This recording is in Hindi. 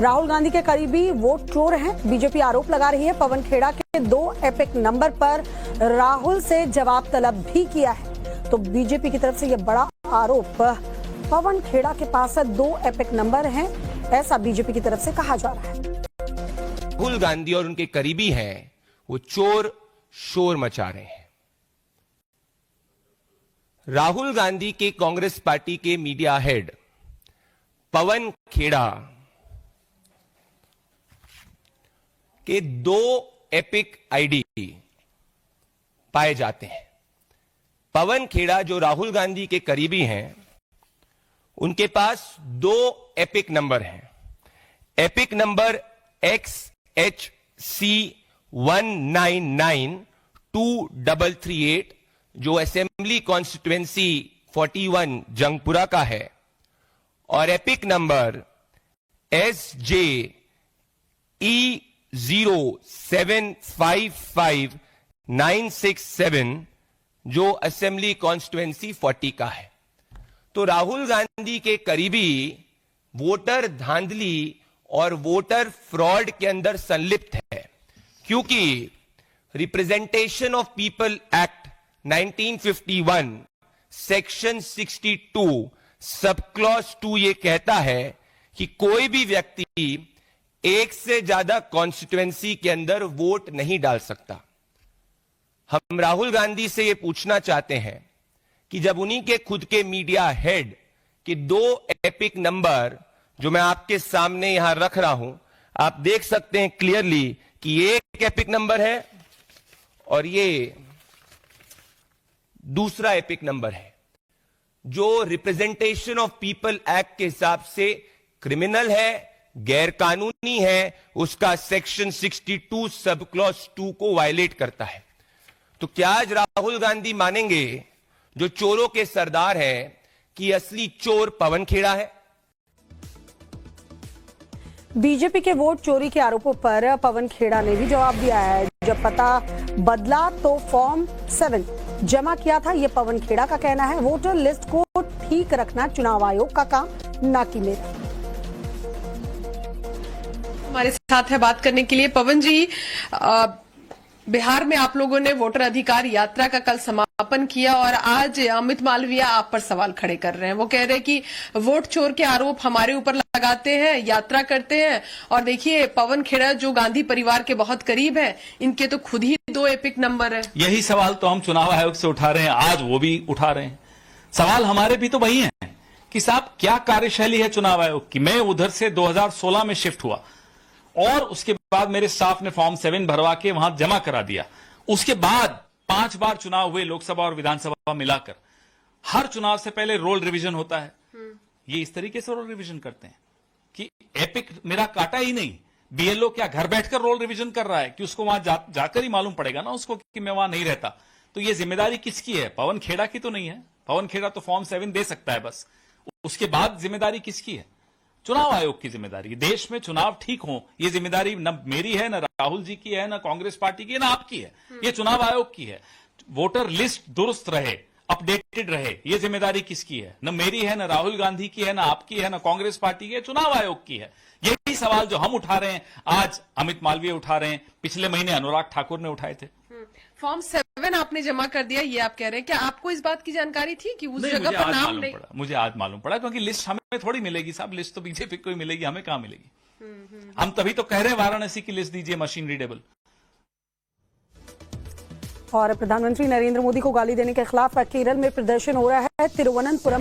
राहुल गांधी के करीबी वोट चोर हैं। बीजेपी आरोप लगा रही है। पवन खेड़ा के 2 एपिक नंबर पर राहुल से जवाब तलब भी किया है। तो बीजेपी की तरफ से यह बड़ा आरोप, पवन खेड़ा के पास 2 एपिक नंबर हैं, ऐसा बीजेपी की तरफ से कहा जा रहा है। राहुल गांधी और उनके करीबी हैं, वो चोर शोर मचा रहे हैं। राहुल गांधी के कांग्रेस पार्टी के मीडिया हेड पवन खेड़ा के 2 एपिक आईडी पाए जाते हैं। पवन खेड़ा जो राहुल गांधी के करीबी हैं, उनके पास 2 एपिक नंबर हैं। एपिक नंबर XHC 199238 जो असेंबली कॉन्स्टिट्युएंसी 41 जंगपुरा का है, और एपिक नंबर SJ0755967 जो असेंबली कॉन्स्टिट्युएंसी 40 का है। तो राहुल गांधी के करीबी वोटर धांधली और वोटर फ्रॉड के अंदर संलिप्त है, क्योंकि representation of people act 1951 section 62 sub clause 2 ये कहता है कि कोई भी व्यक्ति एक से ज्यादा कॉन्स्टिट्युएंसी के अंदर वोट नहीं डाल सकता। हम राहुल गांधी से ये पूछना चाहते हैं कि जब उन्हीं के खुद के मीडिया हेड के 2 एपिक नंबर जो मैं आपके सामने यहां रख रहा हूं, आप देख सकते हैं क्लियरली कि ये एक एपिक नंबर है और ये दूसरा एपिक नंबर है, जो रिप्रेजेंटेशन ऑफ पीपल एक्ट के हिसाब से क्रिमिनल है, गैर कानूनी है, उसका सेक्शन 62 सब क्लॉज 2 को वायलेट करता है। तो क्या आज राहुल गांधी मानेंगे, जो चोरों के सरदार है, कि असली चोर पवन खेड़ा है? बीजेपी के वोट चोरी के आरोपों पर पवन खेड़ा ने भी जवाब दिया है। जब पता बदला तो फॉर्म 7 जमा किया था, यह पवन खेड़ा का कहना है। वोटर लिस्ट को ठीक रखना चुनाव आयोग का काम, ना कि मेरा। हमारे साथ है बात करने के लिए पवन जी। बिहार में आप लोगों ने वोटर अधिकार यात्रा का कल समापन किया और आज अमित मालवीय आप पर सवाल खड़े कर रहे हैं। वो कह रहे हैं कि वोट चोर के आरोप हमारे ऊपर लगाते हैं, यात्रा करते हैं, और देखिए पवन खेड़ा जो गांधी परिवार के बहुत करीब है, इनके तो खुद ही 2 एपिक नंबर है। यही सवाल तो हम चुनाव आयोग से उठा रहे हैं, आज वो भी उठा रहे हैं। सवाल हमारे भी तो वही है कि साहब क्या कार्यशैली है चुनाव आयोग की। मैं उधर से 2016 में शिफ्ट हुआ और उसके बाद मेरे स्टाफ ने फॉर्म 7 भरवा के वहां जमा करा दिया। उसके बाद 5 बार चुनाव हुए, लोकसभा और विधानसभा मिलाकर। हर चुनाव से पहले रोल रिवीजन होता है। ये इस तरीके से रोल रिवीजन करते हैं कि एपिक मेरा काटा ही नहीं, बीएलओ क्या घर बैठकर रोल रिवीजन कर रहा है कि उसको वहां जाकर ही मालूम पड़ेगा ना उसको कि मैं वहां नहीं रहता। तो ये जिम्मेदारी किसकी है? पवन खेड़ा की तो नहीं है। पवन खेड़ा तो फॉर्म 7 दे सकता है बस, उसके बाद जिम्मेदारी किसकी है? चुनाव आयोग की जिम्मेदारी। देश में चुनाव ठीक हो, ये जिम्मेदारी न मेरी है, न राहुल जी की है, न कांग्रेस पार्टी की है, न आपकी है, ये चुनाव आयोग की है। वोटर लिस्ट दुरुस्त रहे, अपडेटेड रहे, ये जिम्मेदारी किसकी है? न मेरी है, न राहुल गांधी की है, न आपकी है, न कांग्रेस पार्टी की है, चुनाव आयोग की है। यही सवाल जो हम उठा रहे हैं, आज अमित मालवीय उठा रहे हैं, पिछले महीने अनुराग ठाकुर ने उठाए थे। फॉर्म 7 आपने जमा कर दिया, ये आप कह रहे हैं। क्या आपको इस बात की जानकारी थी कि उस जगह पर नाम नहीं? मुझे आज मालूम पड़ा, क्योंकि लिस्ट हमें थोड़ी मिलेगी साहब, लिस्ट तो बीजेपी को ही मिलेगी, हमें कहां मिलेगी? हम तभी तो कह रहे हैं वाराणसी की लिस्ट दीजिए मशीन रीडेबल। और प्रधानमंत्री नरेंद्र मोदी को गाली देने के खिलाफ केरल में प्रदर्शन हो रहा है। तिरुवनंतपुरम